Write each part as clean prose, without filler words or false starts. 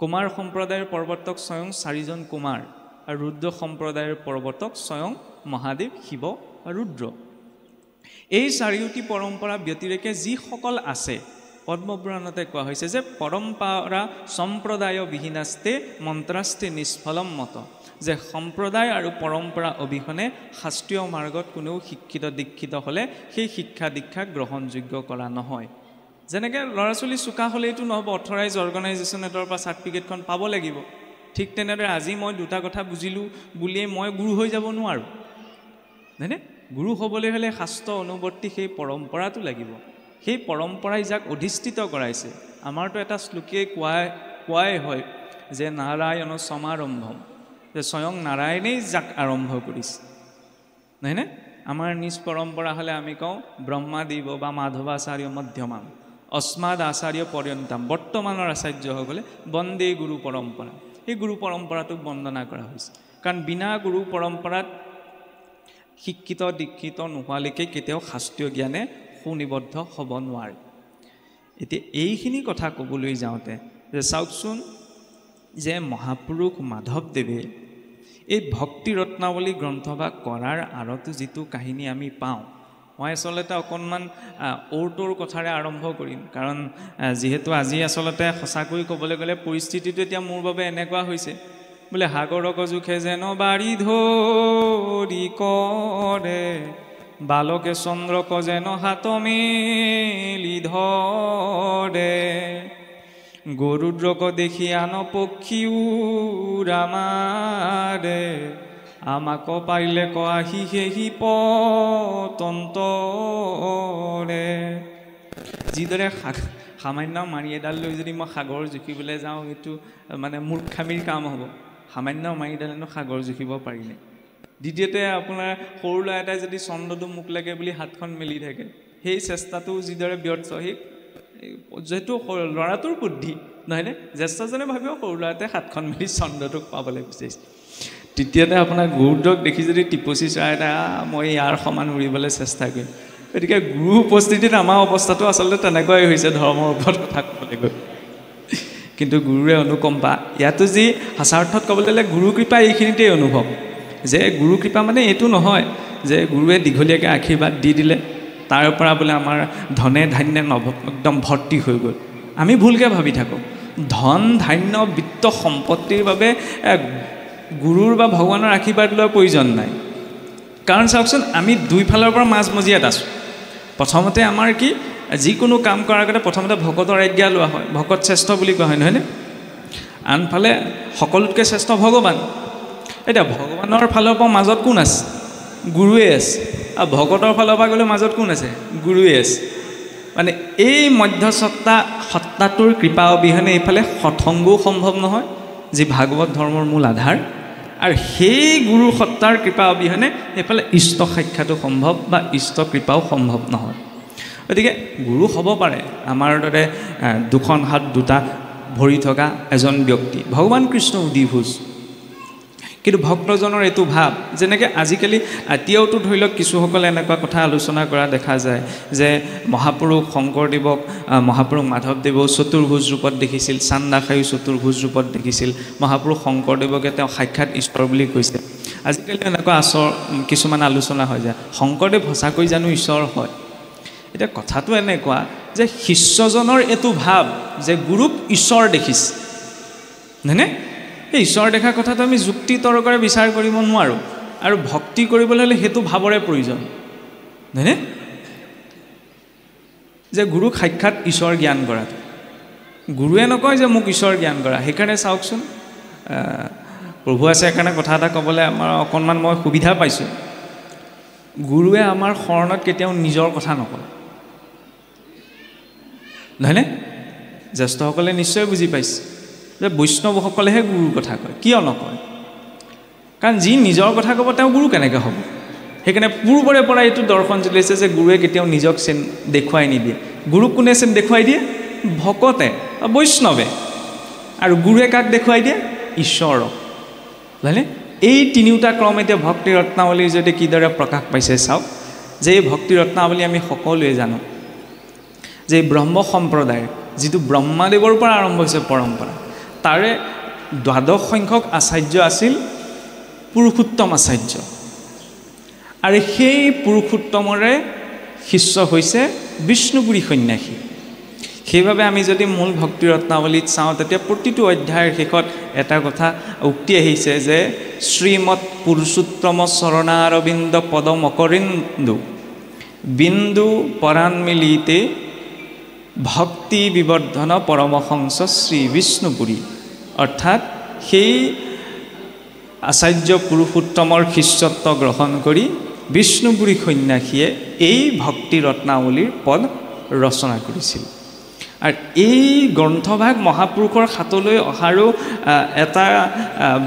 কুমাৰ সম্প্ৰদায়ৰ প্ৰৱৰ্তক স্বয়ং 4জন কুমাৰ আৰু ৰুদ্ৰ সম্প্ৰদায়ৰ প্ৰৱৰ্তক স্বয়ং মহাদেৱ শিৱ আৰু ৰুদ্ৰ। এই চাৰিওটি পৰম্পৰা ব্যতিৰেকে যিসকল আছে পদ্মপুৰাণতে কোৱা হৈছে যে পৰম্পৰা সম্প্ৰদায় বিহীনাস্তে মন্ত্ৰাস্তে নিষ্ফলম মত, যে সম্প্ৰদায় আৰু পৰম্পৰা অবিহনে শাস্ত্ৰীয় মাৰ্গত কোনেও শিক্ষিত দীক্ষিত হ'লে সেই শিক্ষা দীক্ষা গ্ৰহণযোগ্য কৰা নহয়। যেনেকৈ ল'ৰা ছোৱালী চোকা হ'লেইতো নহ'ব, অথৰাইজ অৰ্গেনাইজেশ্যন এটাৰ পৰা চাৰ্টিফিকেটখন পাব লাগিব। ঠিক তেনেদৰে আজি মই দুটা কথা বুজিলোঁ বুলিয়ে মই গুৰু হৈ যাব নোৱাৰোঁ, হয়নে? গুৰু হ'বলৈ হ'লে শাস্ত্ৰ অনুৱৰ্তী সেই পৰম্পৰাটো লাগিব। সেই পৰম্পৰাই যাক অধিষ্ঠিত কৰাইছে, আমাৰতো এটা শ্লোকীয়ে কোৱাই হয় যে নাৰায়ণ সমাৰম্ভম, যে স্বয়ং নাৰায়ণেই যাক আৰম্ভ কৰিছে, নহয়নে? আমাৰ নিজ পৰম্পৰা হ'লে আমি কওঁ ব্ৰহ্মাদেৱ বা মাধৱাচাৰ্য মধ্যমাম অস্মাদ আচাৰ্য পৰ্যন্তম, বৰ্তমানৰ আচাৰ্যসকলে বন্দে গুৰু পৰম্পৰা, এই গুৰু পৰম্পৰাটোক বন্দনা কৰা হৈছে। কাৰণ বিনা গুৰু পৰম্পৰাত শিক্ষিত দীক্ষিত নোহোৱালৈকে কেতিয়াও শাস্ত্ৰীয় জ্ঞানে সুনিবদ্ধ হ'ব নোৱাৰে। এতিয়া এইখিনি কথা ক'বলৈ যাওঁতে যে চাওকচোন, যে মহাপুৰুষ মাধৱদেৱে এই ভক্তি ৰত্নাৱলী গ্ৰন্থভাগ কৰাৰ আঁৰতো যিটো কাহিনী আমি পাওঁ, মই আচলতে অকণমান ঔটোৰ কথাৰে আৰম্ভ কৰিম। কাৰণ যিহেতু আজি আচলতে সঁচাকৈ ক'বলৈ গ'লে পৰিস্থিতিটো এতিয়া মোৰ বাবে এনেকুৱা হৈছে বোলে সাগৰক জোখে যেন বাৰী ধৰি কৰে, বালকে চন্দ্ৰক যেন হাত মেলি ধৰে, গৰুদ্ৰক দেখি আন পক্ষীও ৰামাৰে, আমাক পাৰিলে কহি সেহি পতন্তৰে। যিদৰে সামান্য মাৰি এডাল লৈ যদি মই সাগৰ জুখিবলৈ যাওঁ, এইটো মানে মূৰ্খামিৰ কাম হ'ব। সামান্য মাৰিডালেনো সাগৰ জুখিব পাৰিলে। দ্বিতীয়তে আপোনাৰ সৰু ল'ৰা এটাই যদি চন্দ্ৰটো মুখ লাগে বুলি হাতখন মেলি থাকে, সেই চেষ্টাটো যিদৰে ব্যৰ্থ, সেই যিহেতু ল'ৰাটোৰ বুদ্ধি নহয়নে, জ্যেষ্ঠজনে ভাবিও সৰু ল'ৰাটোৱে হাতখন মেলি চন্দ্ৰটোক পাবলৈ বিচাৰিছে। তৃতীয়তে আপোনাৰ গৰুদ্ৰক দেখি যদি টিপচি চৰাই এটা মই ইয়াৰ সমান উৰিবলৈ চেষ্টা কৰিম। গতিকে গুৰু উপস্থিতিত আমাৰ অৱস্থাটো আচলতে তেনেকুৱাই হৈছে ধৰ্মৰ ওপৰত কথা ক'বলৈ গৈ। কিন্তু গুৰুৰে অনুকম্পা, ইয়াতো যি সঁচাৰ্থত ক'বলৈ গ'লে গুৰু কৃপা এইখিনিতেই অনুভৱ, যে গুৰু কৃপা মানে এইটো নহয় যে গুৰুৱে দীঘলীয়াকৈ আশীৰ্বাদ দি দিলে তাৰ পৰা বোলে আমাৰ ধনে ধান্যে একদম ভৰ্তি হৈ গ'ল। আমি ভুলকৈ ভাবি থাকোঁ ধন ধান্য বিত্ত সম্পত্তিৰ বাবে গুৰুৰ বা ভগৱানৰ আশীৰ্বাদ লোৱাৰ প্ৰয়োজন নাই। কাৰণ চাওকচোন, আমি দুইফালৰ পৰা মাজমজিয়াত আছোঁ। প্ৰথমতে আমাৰ কি, যিকোনো কাম কৰাৰ আগতে প্ৰথমতে ভকতৰ আজ্ঞা লোৱা হয়, ভকত শ্ৰেষ্ঠ বুলি কোৱা হয় নহয়নে? আনফালে সকলোতকৈ শ্ৰেষ্ঠ ভগৱান। এতিয়া ভগৱানৰ ফালৰ পৰা মাজত কোন আছে? গুৰুৱে আছে। আৰু ভকতৰ ফালৰ পৰা গ'লে মাজত কোন আছে? গুৰুৱে আছে। মানে এই মধ্যসত্তা সত্তাটোৰ কৃপা অবিহনে এইফালে সৎসংগও সম্ভৱ নহয়, যি ভাগৱত ধৰ্মৰ মূল আধাৰ। আৰু সেই গুৰু সত্তাৰ কৃপা অবিহনে এইফালে ইষ্ট সাক্ষাতো সম্ভৱ বা ইষ্ট কৃপাও সম্ভৱ নহয়। গতিকে গুৰু হ'ব পাৰে আমাৰ দৰে দুখন হাত দুটা ভৰি থকা এজন ব্যক্তি, ভগৱান কৃষ্ণ উদিভোজ। কিন্তু ভক্তজনৰ এইটো ভাৱ, যেনেকৈ আজিকালি এতিয়াওতো ধৰি লওক কিছুসকলে এনেকুৱা কথা আলোচনা কৰা দেখা যায় যে মহাপুৰুষ শংকৰদেৱক মহাপুৰুষ মাধৱদেৱেও চতুৰ্ভুজ ৰূপত দেখিছিল, চান্দাখায়ো চতুৰ্ভুজ ৰূপত দেখিছিল, মহাপুৰুষ শংকৰদেৱকে তেওঁ সাক্ষাৎ ঈশ্বৰ বুলি কৈছে। আজিকালি এনেকুৱা কিছুমান আলোচনা হৈ যায়, শংকৰদেৱ সঁচাকৈ জানো ঈশ্বৰ হয়? এতিয়া কথাটো এনেকুৱা যে শিষ্যজনৰ এইটো ভাৱ যে গুৰুক ঈশ্বৰ দেখিছে, নহয়নে? এই ঈশ্বৰ দেখা কথাটো আমি যুক্তি তৰ্কৰে বিচাৰ কৰিব নোৱাৰোঁ। আৰু ভক্তি কৰিবলৈ হ'লে সেইটো ভাৱৰে প্ৰয়োজন, নহয়নে? যে গুৰুক সাক্ষাৎ ঈশ্বৰ জ্ঞান কৰাটো, গুৰুৱে নকয় যে মোক ঈশ্বৰ জ্ঞান কৰা। সেইকাৰণে চাওকচোন, প্ৰভু আছে সেইকাৰণে কথা এটা ক'বলৈ আমাৰ অকণমান মই সুবিধা পাইছোঁ। গুৰুৱে আমাৰ শৰণত কেতিয়াও নিজৰ কথা নকয়, নহয়নে? জ্যেষ্ঠসকলে নিশ্চয় বুজি পাইছে যে বৈষ্ণৱসকলেহে গুৰুৰ কথা কয়। কিয় নকয়? কাৰণ যি নিজৰ কথা ক'ব তেওঁ গুৰু কেনেকৈ হ'ব? সেইকাৰণে পূৰ্বৰে পৰা এইটো দৰ্শন চলিছে যে গুৰুৱে কেতিয়াও নিজক চেন দেখুৱাই নিদিয়ে। গুৰুক কোনে চেন দেখুৱাই দিয়ে? ভকতে, বৈষ্ণৱে। আৰু গুৰুৱে কাক দেখুৱাই দিয়ে? ঈশ্বৰক, নহয়নে? এই তিনিওটা ক্ৰম এতিয়া ভক্তি ৰত্নাৱলীৰ যদি কিদৰে প্ৰকাশ পাইছে চাওক, যে এই ভক্তি ৰত্নাৱলী আমি সকলোৱে জানো যে ব্ৰহ্ম সম্প্ৰদায়ৰ যিটো ব্ৰহ্মাদেৱৰ পৰা আৰম্ভ হৈছে পৰম্পৰা, তাৰে 12 সংখ্যক আচাৰ্য আছিল পুৰুষোত্তম আচাৰ্য আৰু সেই পুৰুষোত্তমৰে শিষ্য হৈছে বিষ্ণুপুৰী সন্ন্যাসী সেইভাবে আমি যদি মূল ভক্তি ৰত্নাৱলীত চাওঁ তেতিয়া প্ৰতিটো অধ্যায়ৰ শেষত এটা কথা উক্তি আহিছে যে শ্ৰীমৎ পুৰুষোত্তম চৰণাৰবিন্দ পদমকৰিন্দু বিন্দু পৰান্মিলিতে ভক্তি বিবৰ্ধন পৰমহংস শ্ৰী বিষ্ণুপুৰী অৰ্থাৎ সেই আচাৰ্য পুৰুষোত্তমৰ শিষ্যত্ব গ্ৰহণ কৰি বিষ্ণুপুৰী সন্ন্যাসীয়ে এই ভক্তি ৰত্নাৱলীৰ পদ ৰচনা কৰিছিল আৰু এই গ্ৰন্থভাগ মহাপুৰুষৰ হাতলৈ অহাৰো এটা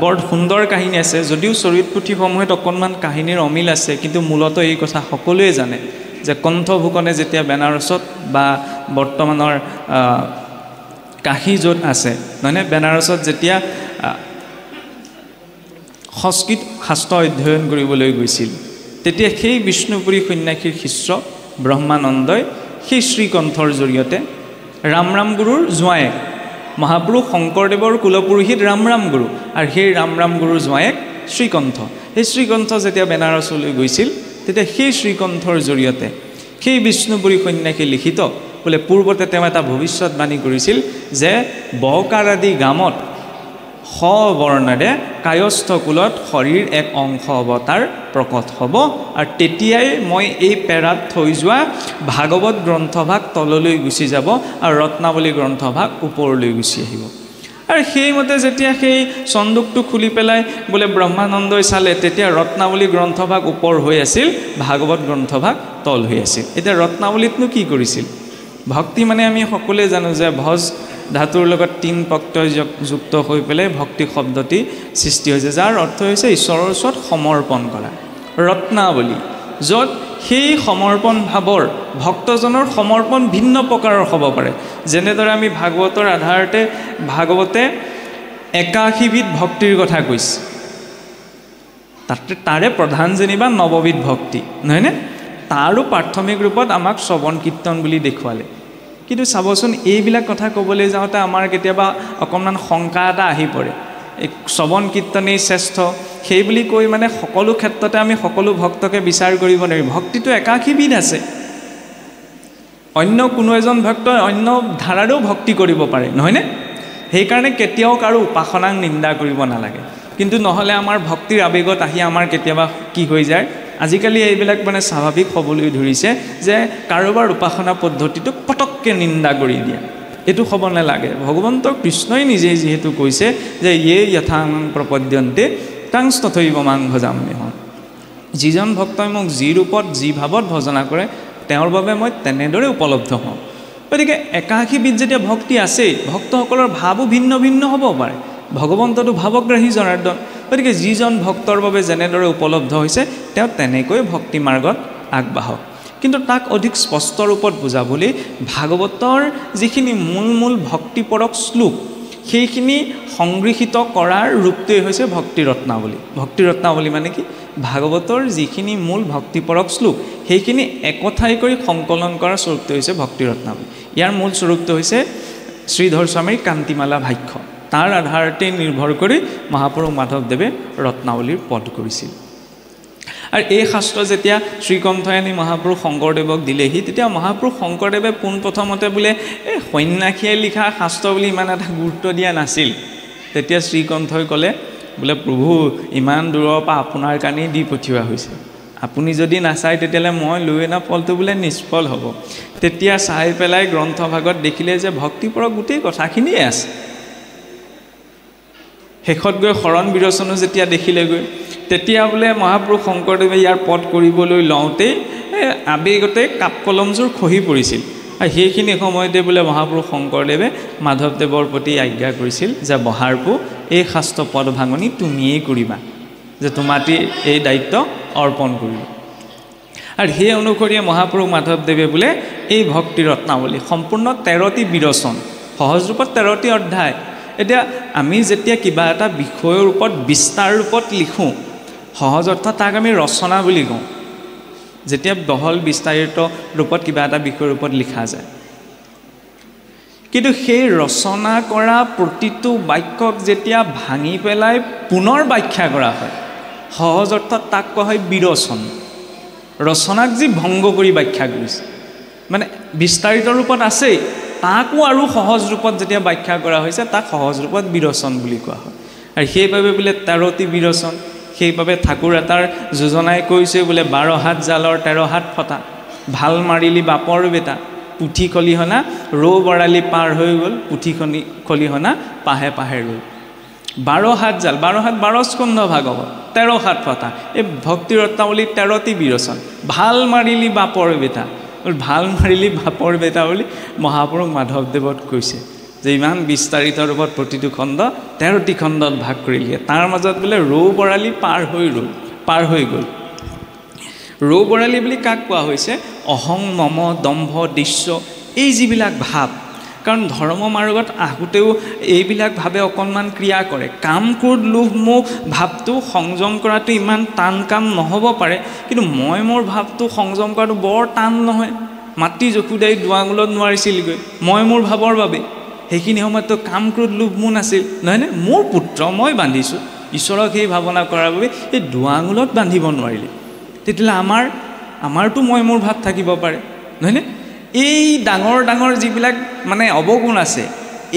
বৰ সুন্দৰ কাহিনী আছে যদিও চৰিত পুথিসমূহত অকণমান কাহিনীৰ অমিল আছে কিন্তু মূলত এই কথা সকলোৱে জানে যে কণ্ঠ ফুকনে যেতিয়া বেনাৰসত বা বৰ্তমানৰ কাশী য'ত আছে মানে বেনাৰসত যেতিয়া সংস্কৃত শাস্ত্ৰ অধ্যয়ন কৰিবলৈ গৈছিল তেতিয়া সেই বিষ্ণুপুৰী সন্ন্যাসীৰ শিষ্য ব্ৰহ্মানন্দই সেই শ্ৰীকণ্ঠৰ জৰিয়তে ৰাম গুৰুৰ জোঁৱায়েক মহাপুৰুষ শংকৰদেৱৰ কুলপুৰোহিত ৰাম গুৰু আৰু সেই ৰাম গুৰুৰ জোঁৱায়েক শ্ৰীকণ্ঠ সেই শ্ৰীকণ্ঠ যেতিয়া বেনাৰসলৈ গৈছিল তেতিয়া সেই শ্ৰীকণ্ঠৰ জৰিয়তে সেই বিষ্ণুপুৰী সন্ন্যাসী লিখিত বোলে পূৰ্বতে তেওঁ এটা ভৱিষ্যতবাণী কৰিছিল যে বকাৰ আদি গামত স বৰ্ণৰে কায়স্থ কুলত শৰীৰ এক অংশ অৱতাৰ প্ৰকট হ'ব আৰু তেতিয়াই মই এই পেৰাত থৈ যোৱা ভাগৱত গ্ৰন্থভাগ তললৈ গুচি যাব আৰু ৰত্নাৱলী গ্ৰন্থভাগ ওপৰলৈ গুচি আহিব আৰু সেইমতে যেতিয়া সেই চন্দুকটো খুলি পেলাই বোলে ব্ৰহ্মানন্দই চালে তেতিয়া ৰত্নাৱলী গ্ৰন্থভাগ ওপৰ হৈ আছিল ভাগৱত গ্ৰন্থভাগ তল হৈ আছিল এতিয়া ৰত্নাৱলীতনো কি কৰিছিল ভক্তি মানে আমি সকলোৱে জানো যে ভজ ধাতুৰ লগত 3 প্ৰত্যয় যুক্ত হৈ পেলাই ভক্তি শব্দটি সৃষ্টি হৈছে যাৰ অৰ্থ হৈছে ঈশ্বৰৰ ওচৰত সমৰ্পণ কৰা ৰত্নাৱলী য'ত সেই সমৰ্পণ ভাৱৰ ভক্তজনৰ সমৰ্পণ ভিন্ন প্ৰকাৰৰ হ'ব পাৰে যেনেদৰে আমি ভাগৱতৰ আধাৰতে ভাগৱতে 81 বিধ ভক্তিৰ কথা কৈছে তাৰে প্ৰধান যেনিবা 9 বিধ ভক্তি নহয়নে তাৰো প্ৰাথমিক ৰূপত আমাক শ্ৰৱণ কীৰ্তন বুলি দেখুৱালে কিন্তু চাবচোন এইবিলাক কথা ক'বলৈ যাওঁতে আমাৰ কেতিয়াবা অকণমান শংকা এটা আহি পৰে এই শ্ৰৱণ কীৰ্তনেই শ্ৰেষ্ঠ সেই বুলি কৈ মানে সকলো ক্ষেত্ৰতে আমি সকলো ভক্তকে বিচাৰ কৰিব নোৱাৰি ভক্তিটো 81 বিধ আছে অন্য কোনো এজন ভক্তই অন্য ধাৰাৰো ভক্তি কৰিব পাৰে নহয়নে সেইকাৰণে কেতিয়াও কাৰো উপাসনাক নিন্দা কৰিব নালাগে কিন্তু নহ'লে আমাৰ ভক্তিৰ আবেগত আহি আমাৰ কেতিয়াবা কি হৈ যায় আজিকালি এইবিলাক মানে স্বাভাৱিক হ'বলৈ ধৰিছে যে কাৰোবাৰ উপাসনা পদ্ধতিটোক পটককৈ নিন্দা কৰি দিয়া এইটো হ'ব নালাগে ভগৱন্ত কৃষ্ণই নিজেই যিহেতু কৈছে যে ইয়ে যথাং প্ৰপদ্যন্তে তাং তথৈব মাং ভজাম্যহম যিজন ভক্তই মোক যি ৰূপত যি ভাৱত ভজনা কৰে তেওঁৰ বাবে মই তেনেদৰে উপলব্ধ হওঁ গতিকে 81 বিধ যেতিয়া ভক্তি আছেই ভক্তসকলৰ ভাৱো ভিন্ন ভিন্ন হ'ব পাৰে ভগৱন্তটো ভাৱগ্ৰাহী জনাৰ্দন গতিকে যিজন ভক্তৰ বাবে যেনেদৰে উপলব্ধ হৈছে তেওঁ তেনেকৈ ভক্তি মাৰ্গত আগবাঢ়ক কিন্তু তাক অধিক স্পষ্ট ৰূপত বুজাবলৈ ভাগৱতৰ যিখিনি মূল ভক্তিপৰক শ্লোক সেইখিনি সংগৃহীত কৰাৰ ৰূপটোৱে হৈছে ভক্তি ৰত্নাৱলী মানে কি ভাগৱতৰ যিখিনি মূল ভক্তিপৰক শ্লোক সেইখিনি একঠাই কৰি সংকলন কৰাৰ স্বৰূপটো হৈছে ভক্তি ৰত্নাৱলী ইয়াৰ মূল স্বৰূপটো হৈছে শ্ৰীধৰ স্বামীৰ কান্তিমালা ভাষ্য তাৰ আধাৰতে নিৰ্ভৰ কৰি মহাপুৰুষ মাধৱদেৱে ৰত্নাৱলীৰ পদ কৰিছিল আৰু এই শাস্ত্ৰ যেতিয়া শ্ৰীকণ্ঠই আনি মহাপুৰুষ শংকৰদেৱক দিলেহি তেতিয়া মহাপুৰুষ শংকৰদেৱে পোনপ্ৰথমতে বোলে এই সন্ন্যাসীয়ে লিখা শাস্ত্ৰ বুলি ইমান এটা গুৰুত্ব দিয়া নাছিল তেতিয়া শ্ৰীকণ্ঠই ক'লে বোলে প্ৰভু ইমান দূৰৰ পৰা আপোনাৰ কাৰণেই দি পঠিওৱা হৈছে আপুনি যদি নাচায় তেতিয়াহ'লে মই লৈ অনা ফলটো বোলে নিষ্ফল হ'ব তেতিয়া চাই পেলাই গ্ৰন্থভাগত দেখিলে যে ভক্তিপৰক গোটেই কথাখিনিয়ে আছে শেষত গৈ শৰণ বিৰচনো যেতিয়া দেখিলেগৈ তেতিয়া বোলে মহাপুৰুষ শংকৰদেৱে ইয়াৰ পদ কৰিবলৈ লওঁতেই আবেগতে কাপ কলমযোৰ খহি পৰিছিল আৰু সেইখিনি সময়তে বোলে মহাপুৰুষ শংকৰদেৱে মাধৱদেৱৰ প্ৰতি আজ্ঞা কৰিছিল যে বহাৰপু এই শাস্ত্ৰ পদ ভাঙনি তুমিয়েই কৰিবা যে তোমাতেই এই দায়িত্ব অৰ্পণ কৰিব আৰু সেই অনুসৰিয়ে মহাপুৰুষ মাধৱদেৱে বোলে এই ভক্তি ৰত্নাৱলী সম্পূৰ্ণ 13টি বিৰচন সহজ ৰূপত 13টি অধ্যায় এতিয়া আমি যেতিয়া কিবা এটা বিষয়ৰ ওপৰত বিস্তাৰ ৰূপত লিখোঁ সহজ অৰ্থ তাক আমি ৰচনা বুলি কওঁ যেতিয়া বহল বিস্তাৰিত ৰূপত কিবা এটা বিষয়ৰ ওপৰত লিখা যায় কিন্তু সেই ৰচনা কৰা প্ৰতিটো বাক্যক যেতিয়া ভাঙি পেলাই পুনৰ ব্যাখ্যা কৰা হয় সহজ অৰ্থত তাক কোৱা হয় বিৰচন ৰচনাক যি ভংগ কৰি ব্যাখ্যা কৰিছে মানে বিস্তাৰিত ৰূপত আছেই তাকো আৰু সহজ ৰূপত যেতিয়া ব্যাখ্যা কৰা হৈছে তাক সহজ ৰূপত বিৰচন বুলি কোৱা হয় আৰু সেইবাবে বোলে 13টি বিৰচন সেইবাবে ঠাকুৰ এটাৰ যোজনাই কৈছে বোলে 12 হাত জালৰ 13 হাত ফটা ভাল মাৰিলি বাপৰ বেটা পুঠি খলিহনা ৰৌ বৰালি পাৰ হৈ গ'ল পুঠি খলিহনা পাহে পাহে ৰৈ 12 হাত জাল 12 হাত 12 স্কন্ধ ভাগৱত 13 হাত ফটা এই ভক্তি ৰত্নাৱলী 13টি বিৰচন ভাল মাৰিলি বাপৰ বেটা ভাল মাৰিলি বাপৰ বেটা বুলি মহাপুৰুষ মাধৱদেৱত কৈছে যে ইমান বিস্তাৰিত ৰূপত প্ৰতিটো খণ্ড 13টি খণ্ডত ভাগ কৰিলে তাৰ মাজত বোলে ৰৌ বৰালি পাৰ হৈ গ'ল ৰৌ বৰালি বুলি কাক কোৱা হৈছে অহং মম দম্ভ দৃশ্য এই যিবিলাক ভাৱ কাৰণ ধৰ্ম মাৰ্গত আহোঁতেও এইবিলাক ভাৱে অকণমান ক্ৰিয়া কৰে কাম ক্ৰোধ লোভ মোহ ভাৱটো সংযম কৰাটো ইমান টান কাম নহ'ব পাৰে কিন্তু মই মোৰ ভাৱটো সংযম কৰাটো বৰ টান নহয় মাতৃ যশোদাই দুৱাঙুলত নোৱাৰিছিলগৈ মই মোৰ ভাৱৰ বাবে সেইখিনি সময়ততো কাম ক্ৰোধ লোভ মোহ নাছিল নহয়নে মোৰ পুত্ৰ মই বান্ধিছোঁ ঈশ্বৰক সেই ভাৱনা কৰাৰ বাবে এই দুৱাঙুলত বান্ধিব নোৱাৰিলে তেতিয়াহ'লে আমাৰতো মই মোৰ ভাৱ থাকিব পাৰে নহয়নে এই ডাঙৰ ডাঙৰ যিবিলাক মানে অৱগুণ আছে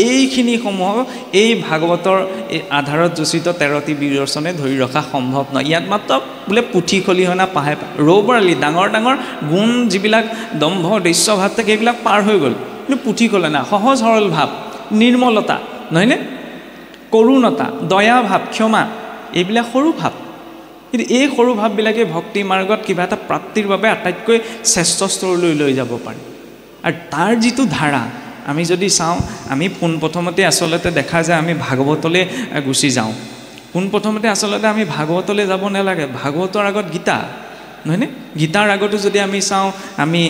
এইখিনিসমূহ এই ভাগৱতৰ এই আধাৰত যোচিত 13টি বিৰচনে ধৰি ৰখা সম্ভৱ নহয় ইয়াত মাত্ৰ বোলে পুঠি খলিহনা পাহে ৰৌ বৰালি ডাঙৰ ডাঙৰ গুণ যিবিলাক দম্ভ দৃশ্য ভাৱ থাকে এইবিলাক পাৰ হৈ গ'ল কিন্তু পুঠি খলিহনা সহজ সৰল ভাৱ নিৰ্মলতা নহয়নে কৰুণতা দয়া ভাৱ ক্ষমা এইবিলাক সৰু ভাৱ কিন্তু এই সৰু ভাৱবিলাকে ভক্তি মাৰ্গত কিবা এটা প্ৰাপ্তিৰ বাবে আটাইতকৈ শ্ৰেষ্ঠ স্তৰলৈ লৈ যাব পাৰে আৰু তাৰ যিটো ধাৰা আমি যদি চাওঁ আমি পোনপ্ৰথমতে আচলতে দেখা যায় আমি ভাগৱতলৈ গুচি যাওঁ পোনপ্ৰথমতে আচলতে আমি ভাগৱতলৈ যাব নালাগে ভাগৱতৰ আগত গীতা নহয়নে গীতাৰ আগতো যদি আমি চাওঁ আমি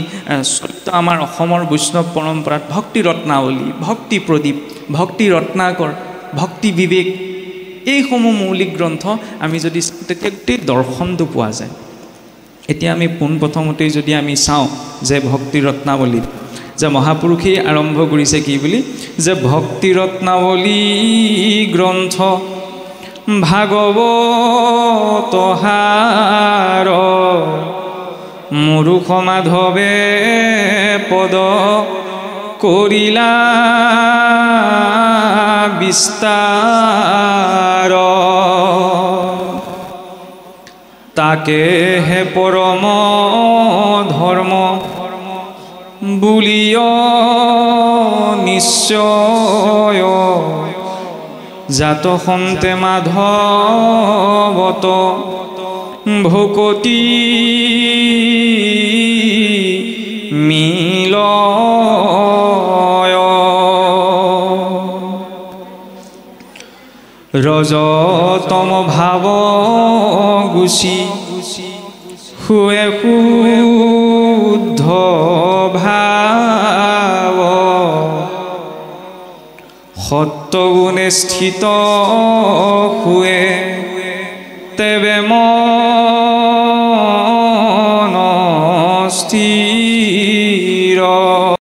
আমাৰ অসমৰ বৈষ্ণৱ পৰম্পৰাত ভক্তি ৰত্নাৱলী ভক্তি প্ৰদীপ ভক্তি ৰত্নাকৰ ভক্তি বিবেক এইসমূহ মৌলিক গ্ৰন্থ আমি যদি তেতিয়া গোটেই দৰ্শনটো পোৱা যায় এতিয়া আমি পোনপ্ৰথমতেই যদি আমি চাওঁ যে ভক্তি ৰত্নাৱলী যে মহাপুৰুষেই আৰম্ভ কৰিছে কি বুলি যে ভক্তি ৰত্নাৱলী গ্ৰন্থ ভাগৱত সাৰ মুৰুষ মাধৱে পদ কৰিলা বিস্তাৰ তাকে হে পৰম ধৰ্ম বুলিয় নিশ্চয় জাত সন্তে মাধৱত ভকতি মিলয় ৰজতম ভাৱ গুচি শুৱে শুদ্ধ ভাৱ সত্যগুণে স্থিত শুৱে তেবে